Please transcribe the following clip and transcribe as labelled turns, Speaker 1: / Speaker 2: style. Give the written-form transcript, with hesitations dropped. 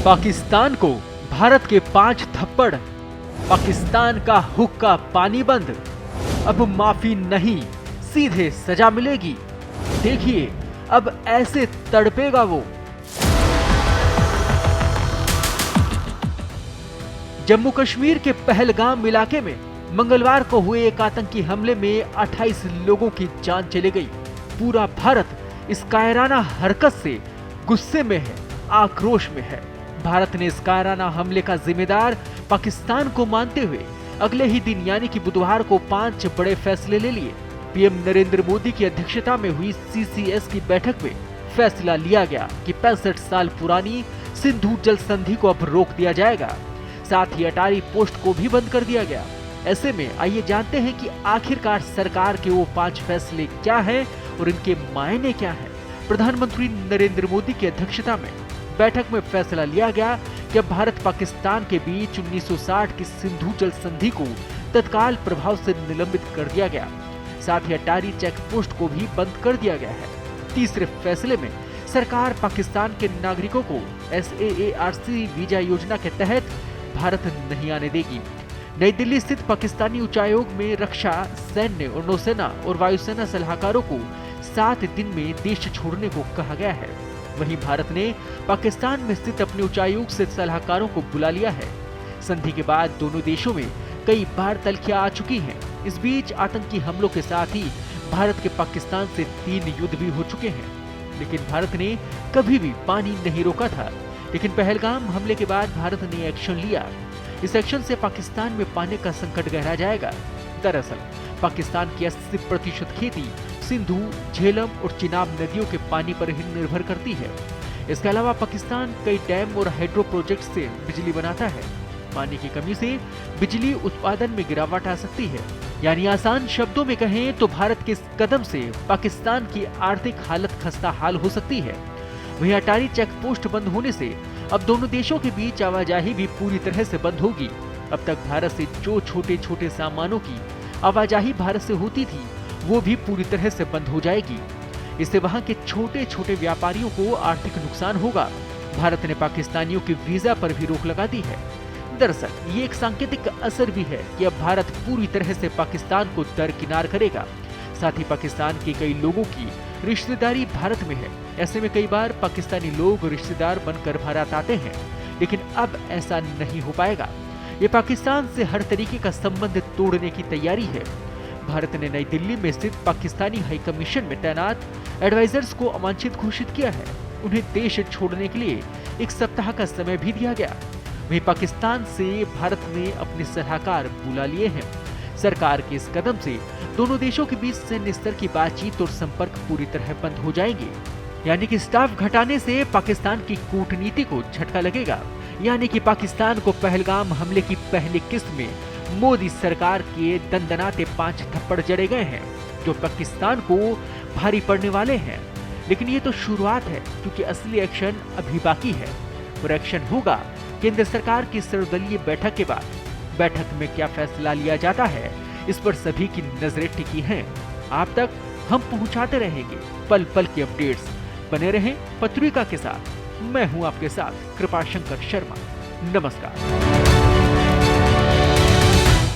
Speaker 1: पाकिस्तान को भारत के 5 थप्पड़, पाकिस्तान का हुक्का पानी बंद। अब माफी नहीं, सीधे सजा मिलेगी। देखिए अब ऐसे तड़पेगा वो। जम्मू कश्मीर के पहलगाम इलाके में मंगलवार को हुए एक आतंकी हमले में 28 लोगों की जान चली गई। पूरा भारत इस कायराना हरकत से गुस्से में है, आक्रोश में है। भारत ने इस कायराना हमले का जिम्मेदार पाकिस्तान को मानते हुए अगले ही दिन यानी कि बुधवार को 5 बड़े फैसले ले लिए। पीएम नरेंद्र मोदी की अध्यक्षता में हुई सीसीएस की बैठक में फैसला लिया गया कि 65 साल पुरानी सिंधु जल संधि को अब रोक दिया जाएगा। साथ ही अटारी पोस्ट को भी बंद कर दिया गया। ऐसे में आइए जानते हैं कि आखिरकार सरकार के वो 5 फैसले क्या हैं और इनके मायने क्या हैं। प्रधानमंत्री नरेंद्र मोदी की अध्यक्षता में बैठक में फैसला लिया गया कि अब भारत पाकिस्तान के बीच 1960 की सिंधु जल संधि को तत्काल प्रभाव से निलंबित कर दिया गया। साथ ही अटारी चेक पोस्ट को भी बंद कर दिया गया है। तीसरे फैसले में सरकार पाकिस्तान के नागरिकों को SAARC वीजा योजना के तहत भारत नहीं आने देगी। नई दिल्ली स्थित पाकिस्तानी उच्चायोग में रक्षा, सैन्य और नौसेना और वायुसेना सलाहकारों को 7 दिन में देश छोड़ने को कहा गया है। वहीं भारत ने पाकिस्तान में स्थित अपने उच्चायोग से सलाहकारों को बुला लिया है। संधि के बाद दोनों देशों में कई बार तल्खियां आ चुकी हैं। इस बीच आतंकी हमलों के साथ ही भारत के पाकिस्तान से 3 युद्ध भी हो चुके हैं, लेकिन भारत ने कभी भी पानी नहीं रोका था। लेकिन पहलगाम हमले के बाद भारत ने एक्शन लिया। इस एक्शन से पाकिस्तान में पानी का संकट गहरा जाएगा। दरअसल पाकिस्तान की 80% खेती सिंधु, झेलम और चिनाब नदियों के पानी पर ही निर्भर करती है। इसके अलावा पाकिस्तान कई डैम और हाइड्रो प्रोजेक्ट से बिजली बनाता है। पानी की कमी से बिजली उत्पादन में गिरावट आ सकती है। यानी आसान शब्दों में कहें तो भारत के इस कदम से पाकिस्तान की आर्थिक हालत खस्ता हाल हो सकती है। वहीं अटारी चेक पोस्ट बंद होने से अब दोनों देशों के बीच आवाजाही भी पूरी तरह से बंद होगी। अब तक भारत से जो छोटे छोटे सामानों की आवाजाही भारत से होती थी वो भी पूरी तरह से बंद हो जाएगी। इससे वहां के छोटे छोटे व्यापारियों को आर्थिक नुकसान होगा। भारत ने पाकिस्तानियों के वीजा पर भी रोक लगा दी है। दरअसल ये एक सांकेतिक असर भी है कि अब भारत पूरी तरह से पाकिस्तान को दरकिनार करेगा। साथ ही पाकिस्तान के कई लोगों की रिश्तेदारी भारत में है। ऐसे में कई बार पाकिस्तानी लोग रिश्तेदार बनकर भारत आते हैं, लेकिन अब ऐसा नहीं हो पाएगा। ये पाकिस्तान से हर तरीके का संबंध तोड़ने की तैयारी है। भारत ने नई दिल्ली में स्थित पाकिस्तानी हाई कमीशन में तैनात एडवाइजर्स को अवांछित घोषित किया है। उन्हें देश छोड़ने के लिए 1 सप्ताह का समय भी दिया गया। वहीं पाकिस्तान से भारत ने अपने सलाहकार बुला लिए हैं। सरकार के इस कदम से दोनों देशों के बीच सैन्य स्तर की बातचीत और संपर्क पूरी तरह बंद हो जाएंगे। यानी कि स्टाफ घटाने से पाकिस्तान की कूटनीति को झटका लगेगा। यानी कि पाकिस्तान को पहलगाम हमले की पहली किस्त में मोदी सरकार के दंदनाते 5 थप्पड़ जड़े गए हैं, जो पाकिस्तान को भारी पड़ने वाले हैं। लेकिन ये तो शुरुआत है, क्योंकि असली एक्शन अभी बाकी है। और एक्शन होगा केंद्र सरकार की सर्वदलीय बैठक के बाद। बैठक में क्या फैसला लिया जाता है, इस पर सभी की नजरें टिकी हैं। आप तक हम पहुंचाते रहेंगे पल पल की अपडेट्स। बने रहें पत्रिका के साथ। मैं हूं आपके साथ कृपाशंकर शर्मा। नमस्कार।